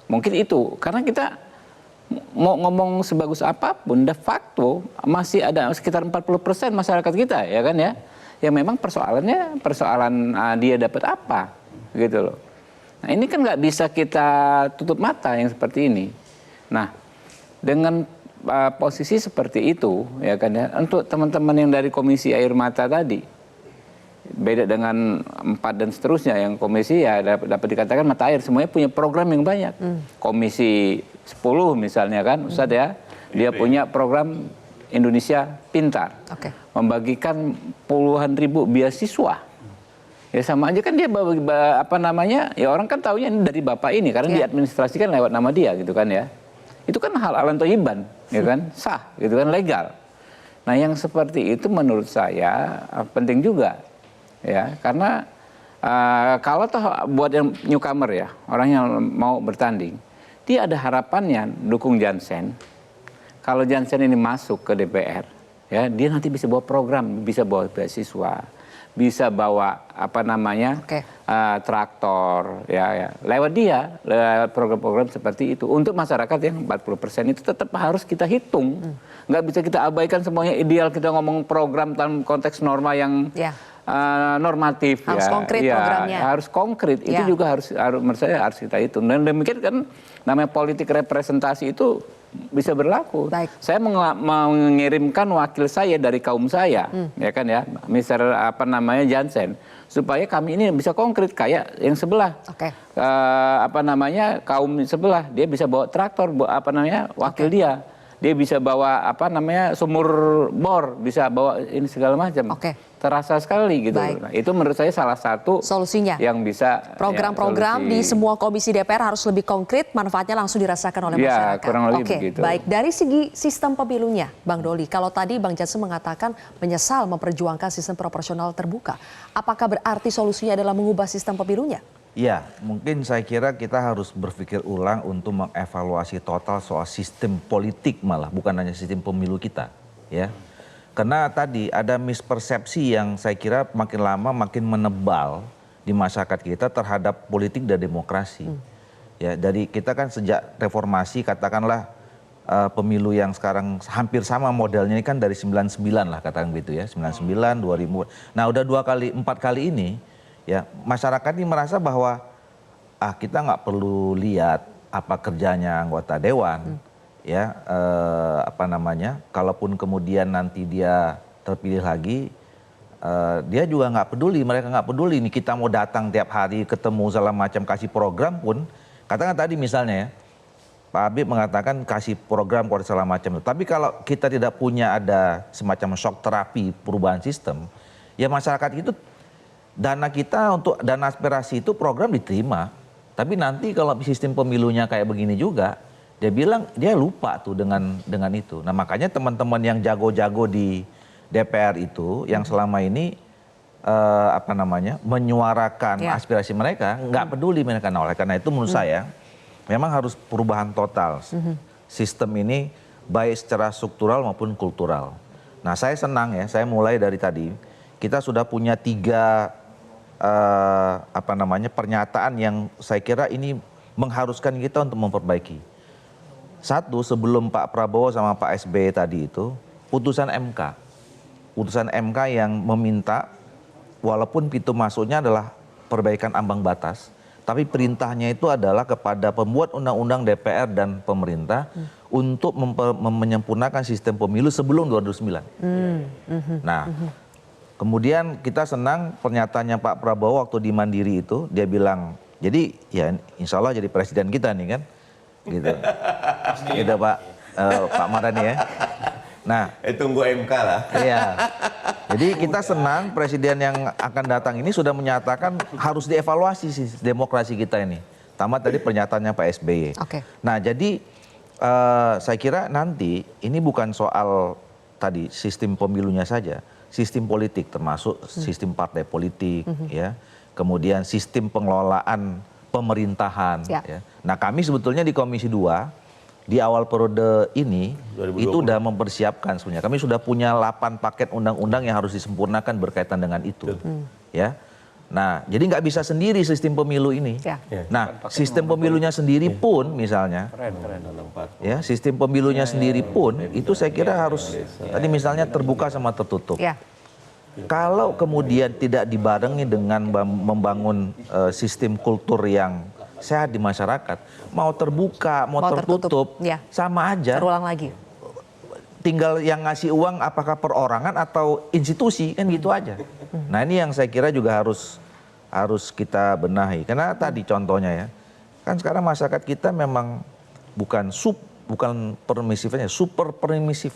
Mungkin itu karena kita mau ngomong sebagus apapun de facto masih ada sekitar 40% masyarakat kita ya kan ya. Ya memang persoalannya dia dapat apa gitu loh. Nah ini kan nggak bisa kita tutup mata yang seperti ini. Nah dengan posisi seperti itu ya kan ya untuk teman-teman yang dari komisi air mata tadi beda dengan 4 dan seterusnya yang komisi ya dapat dikatakan mata air semuanya punya program yang banyak. Komisi 10 misalnya kan Ustadz ya dia punya program Indonesia Pintar, membagikan puluhan ribu beasiswa. Ya sama aja kan dia apa namanya, ya orang kan taunya ini dari bapak ini karena diadministrasikan lewat nama dia gitu kan ya. Itu kan halalan thayyiban, ya kan sah, gitu kan legal. Nah yang seperti itu menurut saya penting juga, ya karena kalau toh buat yang newcomer ya orang yang mau bertanding, dia ada harapannya dukung Jansen. Kalau Jansen ini masuk ke DPR, ya dia nanti bisa bawa program, bisa bawa beasiswa, bisa bawa apa namanya traktor, ya lewat dia, lewat program-program seperti itu. Untuk masyarakat yang 40% itu tetap harus kita hitung, nggak bisa kita abaikan semuanya ideal kita ngomong program dalam konteks norma yang normatif, harus konkret programnya, harus konkret. Itu juga harus menurut saya harus kita hitung. Dan demikian kan namanya politik representasi itu bisa berlaku. Saya mengirimkan wakil saya dari kaum saya, ya kan ya, Mr. apa namanya Jansen, supaya kami ini bisa konkret kayak yang sebelah, apa namanya kaum sebelah, dia bisa bawa traktor, apa namanya wakil dia bisa bawa apa namanya sumur bor, bisa bawa ini segala macam. Terasa sekali gitu. Nah, itu menurut saya salah satu solusinya yang bisa program-program di semua komisi DPR harus lebih konkret, manfaatnya langsung dirasakan oleh masyarakat. Kurang lebih begitu. Baik, dari segi sistem pemilunya, Bang Doli, kalau tadi Bang Jansen mengatakan menyesal memperjuangkan sistem proporsional terbuka, apakah berarti solusinya adalah mengubah sistem pemilunya? Ya, mungkin saya kira kita harus berpikir ulang untuk mengevaluasi total soal sistem politik malah, bukan hanya sistem pemilu kita, ya. Karena tadi ada mispersepsi yang saya kira makin lama makin menebal di masyarakat kita terhadap politik dan demokrasi. Ya, dari kita kan sejak reformasi katakanlah pemilu yang sekarang hampir sama modelnya ini kan dari 99 lah katakan gitu ya, 99, 2000. Nah, udah 4 kali ini ya masyarakat ini merasa bahwa kita nggak perlu lihat apa kerjanya anggota dewan. Ya apa namanya, kalaupun kemudian nanti dia terpilih lagi, dia juga nggak peduli, mereka nggak peduli nih kita mau datang tiap hari ketemu segala macam kasih program pun, katakan tadi misalnya ya, Pak Habib mengatakan kasih program segala macam itu, tapi kalau kita tidak punya ada semacam shock terapi perubahan sistem, ya masyarakat itu dana kita untuk dana aspirasi itu program diterima, tapi nanti kalau sistem pemilunya kayak begini juga, dia bilang dia lupa tuh dengan itu. Nah makanya teman-teman yang jago-jago di DPR itu yang selama ini apa namanya menyuarakan aspirasi mereka nggak peduli mereka. Nah oleh karena itu menurut saya memang harus perubahan total sistem ini baik secara struktural maupun kultural. Nah saya senang ya, saya mulai dari tadi kita sudah punya 3 apa namanya pernyataan yang saya kira ini mengharuskan kita untuk memperbaiki. Satu, sebelum Pak Prabowo sama Pak SBY tadi itu, putusan MK. Putusan MK yang meminta, walaupun pintu masuknya adalah perbaikan ambang batas, tapi perintahnya itu adalah kepada pembuat undang-undang DPR dan pemerintah untuk menyempurnakan sistem pemilu sebelum 2009. Nah, kemudian kita senang pernyataannya Pak Prabowo waktu di Mandiri itu, dia bilang, jadi ya insya Allah jadi presiden kita nih kan, gitu. Gitu Pak Mardhani ya. Nah, tunggu MK lah. Iya. Jadi kita senang presiden yang akan datang ini sudah menyatakan harus dievaluasi sih demokrasi kita ini. Tamat tadi pernyataannya Pak SBY. Oke. Nah, jadi saya kira nanti ini bukan soal tadi sistem pemilunya saja, sistem politik termasuk sistem partai politik, ya. Kemudian sistem pengelolaan pemerintahan. Ya. Nah, kami sebetulnya di Komisi 2 di awal periode ini 2020. Itu sudah mempersiapkan sebenarnya. Kami sudah punya 8 paket undang-undang yang harus disempurnakan berkaitan dengan itu. Ya. Nah, jadi nggak bisa sendiri sistem pemilu ini. Ya. Nah, sistem pemilunya sendiri pun misalnya, ya, sistem pemilunya sendiri pun itu saya kira harus tadi misalnya terbuka sama tertutup. Ya. Kalau kemudian tidak dibarengi dengan membangun sistem kultur yang sehat di masyarakat, mau terbuka, mau tertutup, ya. sama aja. Terulang lagi. Tinggal yang ngasih uang apakah perorangan atau institusi, kan gitu aja. Nah, ini yang saya kira juga harus kita benahi. Karena tadi contohnya ya, kan sekarang masyarakat kita memang bukan permisifnya, super permisif.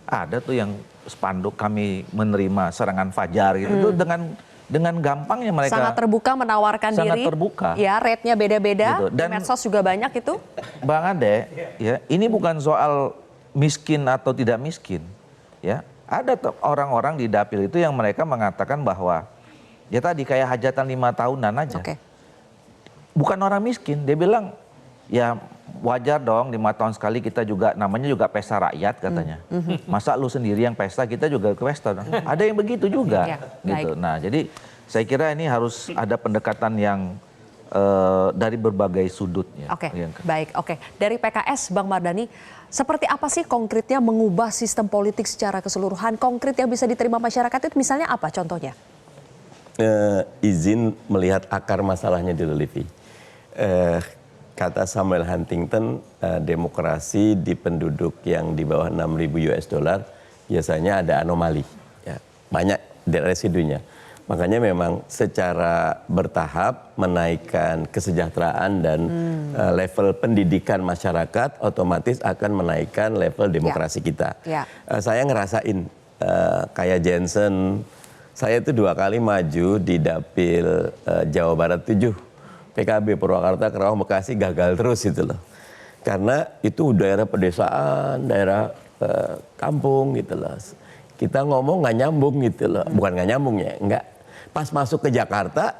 Ada tuh yang spanduk kami menerima serangan fajar gitu tuh dengan gampangnya mereka sangat terbuka menawarkan sangat diri. Terbuka. Ya, rate-nya beda-beda. Gitu. Dan di medsos juga banyak itu. Bang Ade, ya, ini bukan soal miskin atau tidak miskin. Ya, ada orang-orang di dapil itu yang mereka mengatakan bahwa ya tadi kayak hajatan 5 tahunan aja. Bukan orang miskin, dia bilang ya wajar dong 5 tahun sekali kita juga namanya juga pesta rakyat katanya. Masa lu sendiri yang pesta, kita juga ke pesta dong. Ada yang begitu juga gitu. Baik. Nah, jadi saya kira ini harus ada pendekatan yang dari berbagai sudutnya. Baik. Dari PKS, Bang Mardhani, seperti apa sih konkretnya mengubah sistem politik secara keseluruhan? Konkret yang bisa diterima masyarakat itu misalnya apa contohnya? Izin melihat akar masalahnya dulu, Livi. Kata Samuel Huntington, demokrasi di penduduk yang di bawah 6.000 US dollar biasanya ada anomali, ya, banyak residunya. Makanya memang secara bertahap menaikkan kesejahteraan dan level pendidikan masyarakat otomatis akan menaikkan level demokrasi kita. Saya ngerasain kayak Jensen, saya itu 2 kali maju di dapil Jawa Barat 7. PKB Purwakarta, Kerawang, Bekasi gagal terus itu loh. Karena itu daerah pedesaan, daerah kampung gitu loh. Kita ngomong nggak nyambung gitu loh. Bukan nggak nyambung ya, nggak. Pas masuk ke Jakarta,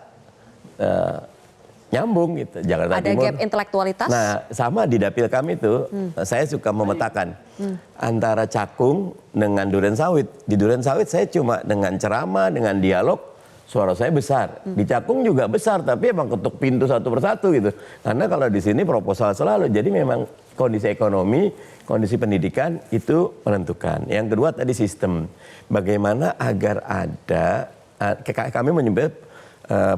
nyambung gitu. Jakarta ada Timur. Gap intelektualitas? Nah, sama di dapil kami tuh, saya suka memetakan antara Cakung dengan Duren Sawit. Di Duren Sawit saya cuma dengan ceramah, dengan dialog, suara saya besar. Di Cakung juga besar, tapi emang ketuk pintu satu persatu gitu. Karena kalau di sini proposal selalu, jadi memang kondisi ekonomi, kondisi pendidikan itu menentukan. Yang kedua tadi sistem. Bagaimana agar ada, kami menyebut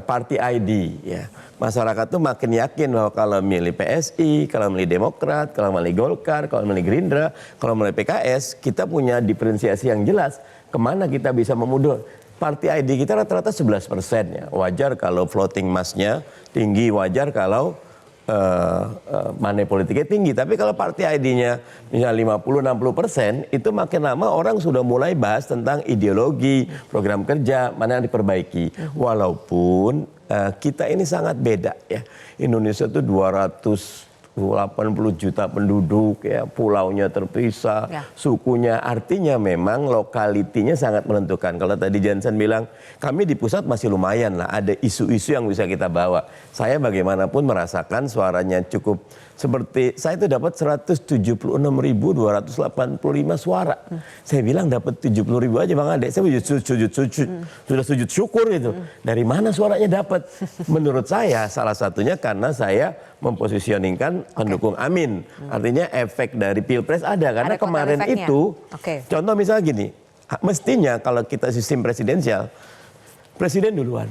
party ID ya. Masyarakat tuh makin yakin bahwa kalau milih PSI, kalau milih Demokrat, kalau milih Golkar, kalau milih Gerindra, kalau milih PKS, kita punya diferensiasi yang jelas kemana kita bisa memundur. Party ID kita rata-rata 11% ya. Wajar kalau floating mass-nya tinggi, wajar kalau money politiknya tinggi. Tapi kalau party ID-nya misalnya 50-60%, itu makin lama orang sudah mulai bahas tentang ideologi, program kerja, mana yang diperbaiki. Walaupun kita ini sangat beda ya. Indonesia itu 280 juta penduduk ya, pulaunya terpisah, sukunya, artinya memang lokalitinya sangat menentukan. Kalau tadi Jansen bilang, kami di pusat masih lumayan lah, ada isu-isu yang bisa kita bawa. Saya bagaimanapun merasakan suaranya cukup seperti, saya itu dapat 176.285 suara. Saya bilang dapat 70.000 aja Bang Ade, saya sudah sujud syukur gitu. Dari mana suaranya dapat? Menurut saya salah satunya karena saya mempositioningkan pendukung Amin. Artinya efek dari Pilpres ada karena Ada kotel kemarin efeknya. itu contoh misalnya gini, mestinya kalau kita sistem presidensial, presiden duluan.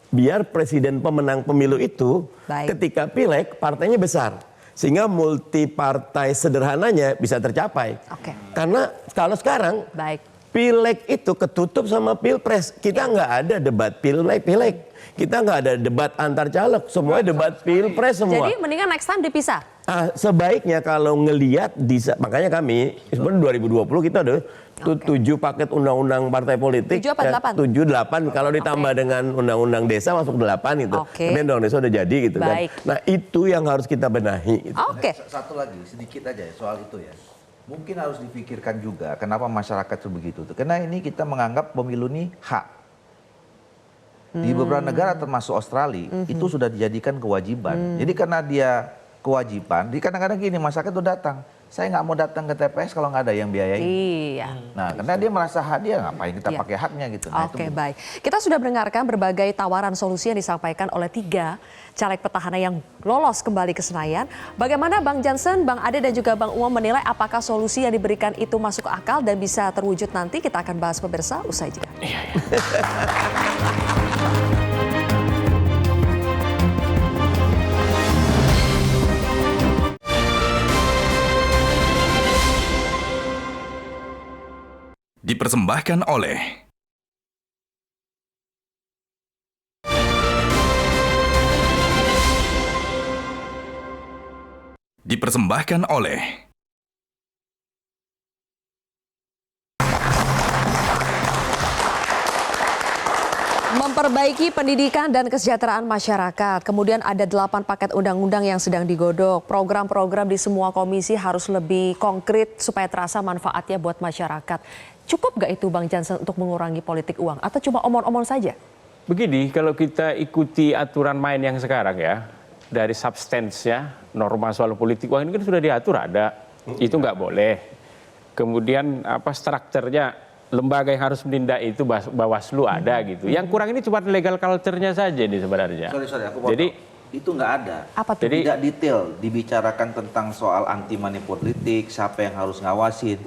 Biar presiden pemenang pemilu itu ketika pileg partainya besar. Sehingga multi partai sederhananya bisa tercapai. Karena kalau sekarang pileg itu ketutup sama pilpres. Kita nggak ada debat pileg. Kita nggak ada debat antar caleg. Semuanya debat pilpres semua. Jadi mendingan next time dipisah. Sebaiknya kalau ngelihat, makanya kami sebenarnya 2020 kita ada 7 paket undang-undang partai politik. 7 apa 8? 7, 8. Kalau ditambah dengan undang-undang desa masuk 8 itu. Tapi undang-undang desa udah jadi gitu kan. Nah itu yang harus kita benahi. Gitu. Satu lagi sedikit aja soal itu ya. Mungkin harus dipikirkan juga kenapa masyarakat itu begitu. Karena ini kita menganggap pemilu ini hak. Di beberapa negara termasuk Australia itu sudah dijadikan kewajiban. Jadi karena dia kewajiban, kadang-kadang gini masyarakat itu datang. Saya nggak mau datang ke TPS kalau nggak ada yang biayain. Nah, karena dia merasa hak dia, ngapain kita pakai haknya gitu. Nah, Baik. Kita sudah mendengarkan berbagai tawaran solusi yang disampaikan oleh 3 caleg petahana yang lolos kembali ke Senayan. Bagaimana Bang Jansen, Bang Ade dan juga Bang Umam menilai apakah solusi yang diberikan itu masuk akal dan bisa terwujud nanti? Kita akan bahas pemirsa usai jeda. Dipersembahkan oleh Memperbaiki pendidikan dan kesejahteraan masyarakat. Kemudian ada 8 paket undang-undang yang sedang digodok. Program-program di semua komisi harus lebih konkret supaya terasa manfaatnya buat masyarakat. Cukup gak itu Bang Jansen untuk mengurangi politik uang? Atau cuma omong-omong saja? Begini, kalau kita ikuti aturan main yang sekarang ya, dari substance-nya, norma soal politik uang ini kan sudah diatur ada. Itu nggak boleh. Kemudian strukturnya, lembaga yang harus menindak itu Bawaslu ada gitu. Yang kurang ini cuma legal culture-nya saja nih sebenarnya. Sorry, aku potong. Jadi itu nggak ada. Jadi tidak detail dibicarakan tentang soal anti money politik, siapa yang harus ngawasin,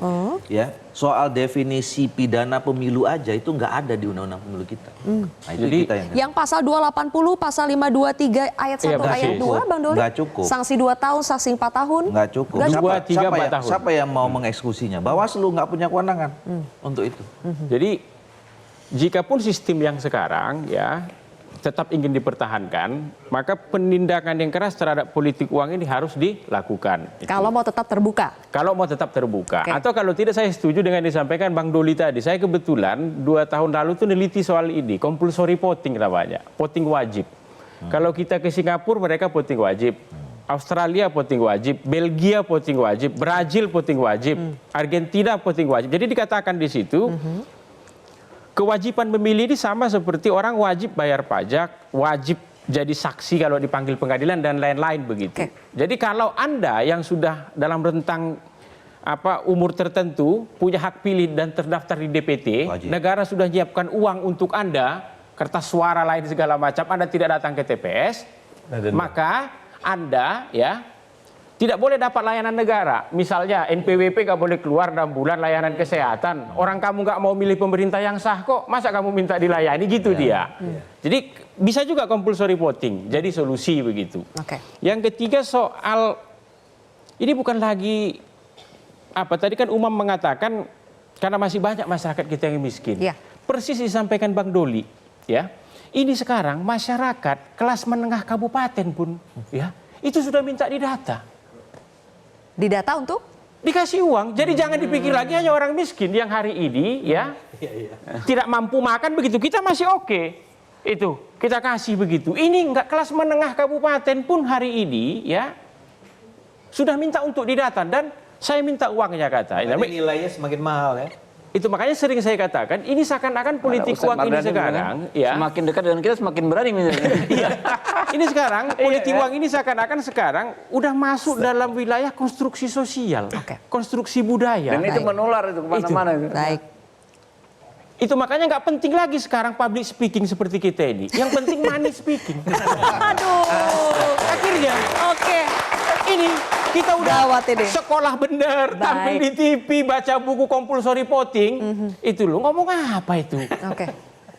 ya. Soal definisi pidana pemilu aja itu nggak ada di undang-undang pemilu kita. Nah, itu jadi kita yang pasal 280, pasal 523 ayat 1 ayat 2 Bang Doli. Nggak cukup. Sanksi 2 tahun, sanksi 4 tahun. Nggak cukup. Siapa yang mau mengeksekusinya? Bawaslu nggak punya kewenangan untuk itu. Jadi jikapun sistem yang sekarang ya tetap ingin dipertahankan, maka penindakan yang keras terhadap politik uang ini harus dilakukan. Kalau mau tetap terbuka. Kalau mau tetap terbuka. Atau kalau tidak, saya setuju dengan disampaikan Bang Doli tadi. Saya kebetulan 2 tahun lalu tuh neliti soal ini, compulsory voting namanya, voting wajib. Kalau kita ke Singapura mereka voting wajib. Australia voting wajib, Belgia voting wajib, Brazil voting wajib, Argentina voting wajib. Jadi dikatakan di situ kewajiban memilih ini sama seperti orang wajib bayar pajak, wajib jadi saksi kalau dipanggil pengadilan dan lain-lain begitu. Jadi kalau Anda yang sudah dalam rentang umur tertentu punya hak pilih dan terdaftar di DPT, negara sudah menyiapkan uang untuk Anda, kertas suara lain segala macam, Anda tidak datang ke TPS, maka Anda ya tidak boleh dapat layanan negara. Misalnya NPWP nggak boleh keluar 6 bulan layanan kesehatan. Orang kamu nggak mau milih pemerintah yang sah kok, masa kamu minta dilayani gitu dia. Jadi bisa juga compulsory voting, jadi solusi begitu. Yang ketiga soal, ini bukan lagi, tadi kan Umam mengatakan karena masih banyak masyarakat kita yang miskin. Persis disampaikan Bang Doli. Ya, ini sekarang masyarakat kelas menengah kabupaten pun ya itu sudah minta didata. Didata untuk? Dikasih uang. Jadi jangan dipikir lagi hanya orang miskin yang hari ini ya tidak mampu makan begitu. Kita masih oke. Itu kita kasih begitu. Ini enggak, kelas menengah kabupaten pun hari ini ya sudah minta untuk didata dan saya minta uangnya kata. Nilainya semakin mahal ya. Itu makanya sering saya katakan ini seakan-akan politik uang ini sekarang ya semakin dekat dengan kita semakin berani misalnya. Ini sekarang politik uang ini seakan-akan sekarang udah masuk dalam wilayah konstruksi sosial, konstruksi budaya. Dan itu menular itu kemana-mana. Baik. Itu makanya nggak penting lagi sekarang public speaking seperti kita ini. Yang penting money speaking. Aduh. Akhirnya. Oke. Ini ini. Kita udah sekolah bener, tampil di TV, baca buku compulsory voting. Itu lo ngomong apa itu? Oke.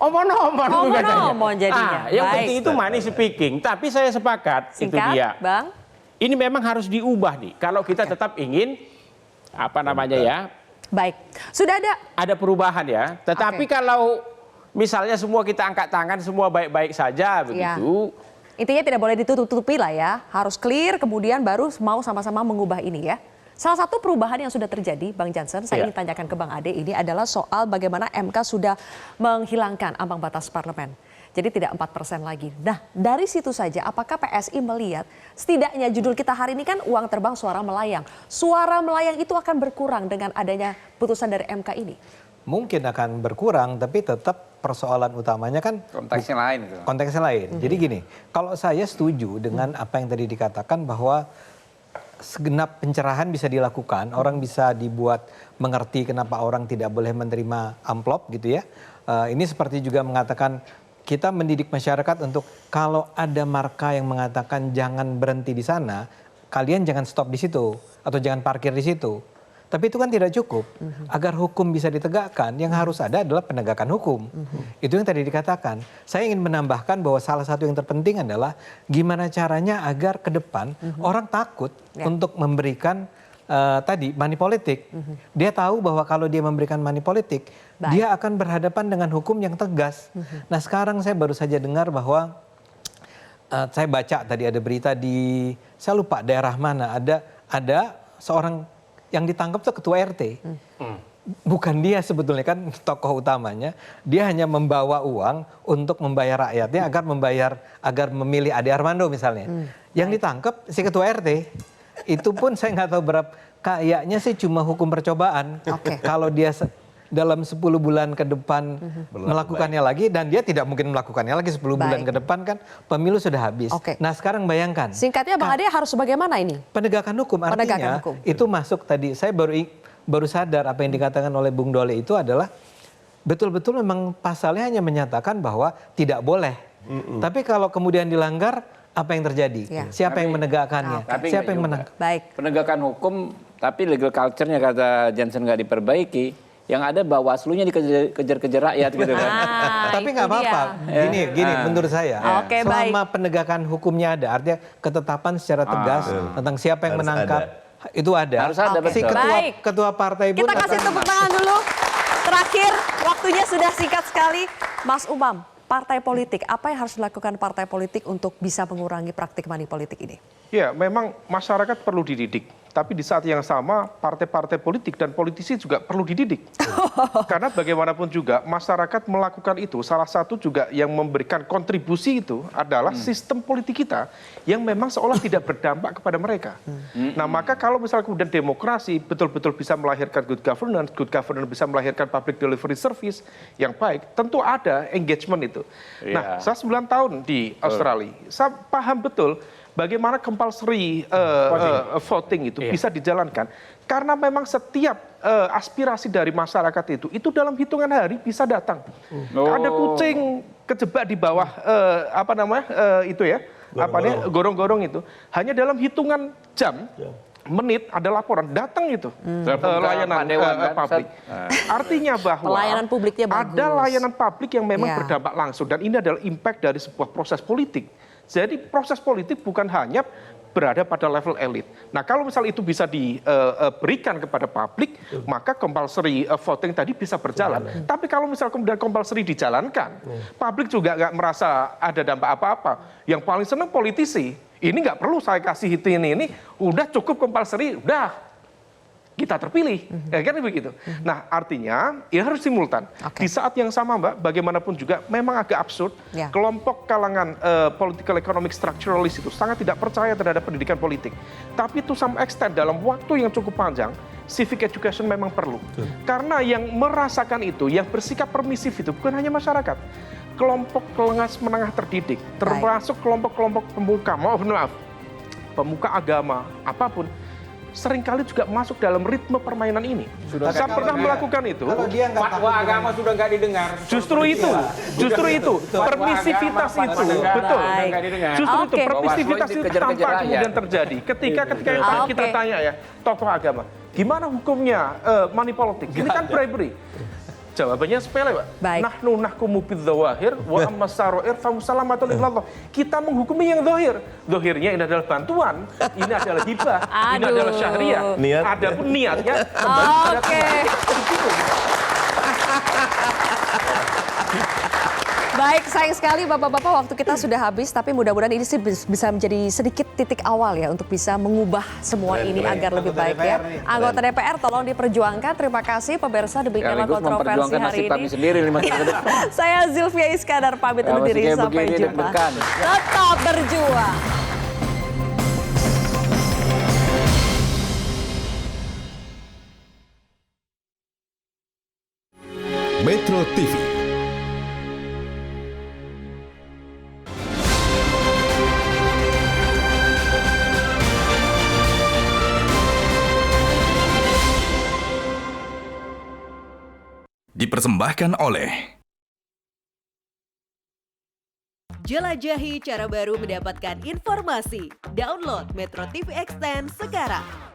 Omong-omong jadinya. Yang penting itu money speaking. Tapi saya sepakat, itu dia. Bang. Ini memang harus diubah nih. Kalau kita tetap ingin, apa namanya ya. Baik, sudah ada perubahan ya. Tetapi kalau misalnya semua kita angkat tangan, semua baik-baik saja begitu. Intinya tidak boleh ditutup-tutupi lah ya. Harus clear, kemudian baru mau sama-sama mengubah ini ya. Salah satu perubahan yang sudah terjadi, Bang Jansen, saya ingin tanyakan ke Bang Ade, ini adalah soal bagaimana MK sudah menghilangkan ambang batas parlemen. Jadi tidak 4% lagi. Nah, dari situ saja apakah PSI melihat setidaknya judul kita hari ini kan uang terbang suara melayang. Suara melayang itu akan berkurang dengan adanya putusan dari MK ini? Mungkin akan berkurang, tapi tetap persoalan utamanya kan konteksnya lain. Konteksnya lain. Jadi gini, kalau saya setuju dengan apa yang tadi dikatakan bahwa segenap pencerahan bisa dilakukan, orang bisa dibuat mengerti kenapa orang tidak boleh menerima amplop gitu ya. Ini seperti juga mengatakan kita mendidik masyarakat untuk kalau ada marka yang mengatakan jangan berhenti di sana, kalian jangan stop di situ atau jangan parkir di situ. Tapi itu kan tidak cukup. Agar hukum bisa ditegakkan, yang harus ada adalah penegakan hukum. Itu yang tadi dikatakan. Saya ingin menambahkan bahwa salah satu yang terpenting adalah gimana caranya agar ke depan orang takut untuk memberikan tadi money politik. Dia tahu bahwa kalau dia memberikan money politik, dia akan berhadapan dengan hukum yang tegas. Nah sekarang saya baru saja dengar bahwa saya baca tadi ada berita di, saya lupa daerah mana, ada seorang yang ditangkap tuh ketua RT. Bukan dia sebetulnya kan tokoh utamanya. Dia hanya membawa uang untuk membayar rakyatnya agar memilih Ade Armando misalnya. Yang ditangkap si ketua RT. Itu pun saya nggak tahu berapa. Kayaknya sih cuma hukum percobaan. Kalau dia dalam 10 bulan ke depan melakukannya lagi, dan dia tidak mungkin melakukannya lagi 10 bulan ke depan kan pemilu sudah habis. Nah sekarang bayangkan. Singkatnya Bang Ade harus bagaimana ini? Penegakan hukum artinya itu masuk tadi, saya baru sadar apa yang dikatakan oleh Bung Dole itu adalah betul-betul memang pasalnya hanya menyatakan bahwa tidak boleh. Tapi kalau kemudian dilanggar, apa yang terjadi? Siapa yang menegakkannya? Siapa yang menang? Penegakan hukum, tapi legal culture-nya kata Jansen nggak diperbaiki. Yang ada Bawaslu-nya dikejar-kejar rakyat gitu kan. Tapi nggak apa-apa. Gini menurut saya. Selama penegakan hukumnya ada, artinya ketetapan secara tegas tentang siapa yang menangkap, itu ada. Harus ada, si ketua partai pun. Kita kasih tepuk tangan dulu. Terakhir, waktunya sudah singkat sekali. Mas Umam, partai politik, apa yang harus dilakukan partai politik untuk bisa mengurangi praktik money politik ini? Ya, memang masyarakat perlu dididik. Tapi di saat yang sama, partai-partai politik dan politisi juga perlu dididik. Karena bagaimanapun juga, masyarakat melakukan itu, salah satu juga yang memberikan kontribusi itu adalah sistem politik kita yang memang seolah tidak berdampak kepada mereka. Nah, maka kalau misalnya kemudian demokrasi betul-betul bisa melahirkan good governance bisa melahirkan public delivery service yang baik, tentu ada engagement itu. Nah, saya 9 tahun di Australia, saya paham betul bagaimana compulsory voting itu bisa dijalankan. Karena memang setiap aspirasi dari masyarakat itu dalam hitungan hari bisa datang. Ada kucing kejebak di bawah gorong-gorong itu. Hanya dalam hitungan jam, menit ada laporan, datang itu layanan publik. Artinya bahwa pelayanan publiknya bagus. Ada layanan publik yang memang berdampak langsung. Dan ini adalah impact dari sebuah proses politik. Jadi proses politik bukan hanya berada pada level elit. Nah kalau misal itu bisa diberikan kepada publik, maka compulsory voting tadi bisa berjalan. Tapi kalau misal kemudian compulsory dijalankan, publik juga nggak merasa ada dampak apa-apa. Yang paling senang politisi, ini nggak perlu saya kasih itu ini, udah cukup compulsory, udah kita terpilih, kan begitu. Nah artinya ya harus simultan. Di saat yang sama Mbak, bagaimanapun juga memang agak absurd, kelompok kalangan political economic structuralist itu sangat tidak percaya terhadap pendidikan politik. Tapi to some extent dalam waktu yang cukup panjang, civic education memang perlu. Karena yang merasakan itu, yang bersikap permisif itu bukan hanya masyarakat. Kelompok kelas menengah terdidik, termasuk kelompok-kelompok pemuka, pemuka agama, apapun, seringkali juga masuk dalam ritme permainan ini. Saya pernah melakukan itu. Kalau dia nggak Fatwa agama sudah nggak didengar. Justru itu, permisivitas itu, betul. Justru itu permisivitas itu tampak kemudian terjadi. Ketika kita tanya ya tokoh agama, gimana hukumnya money politics? Ini kan bribery. Jawabannya sepele, Pak. Nahnu nahkumu bidzawahir wa amma sarair fa musalamatun ilallah. Kita menghukumi yang zahir. Zahirnya ini adalah bantuan, ini adalah hibah, ini adalah syahriah. Adapun niatnya kembali pada Baik, sayang sekali Bapak-Bapak waktu kita sudah habis, tapi mudah-mudahan ini sih bisa menjadi sedikit titik awal ya untuk bisa mengubah semua ini agar lebih baik ya. Anggota DPR tolong diperjuangkan. Terima kasih pemirsa, demikianlah kontroversi hari ini. Saya Zilvia Iskandar pamit undur diri, sampai jumpa. Tetap berjuang. Metro TV. Dipersembahkan oleh Jelajahi cara baru mendapatkan informasi. Download Metro TV Extend sekarang.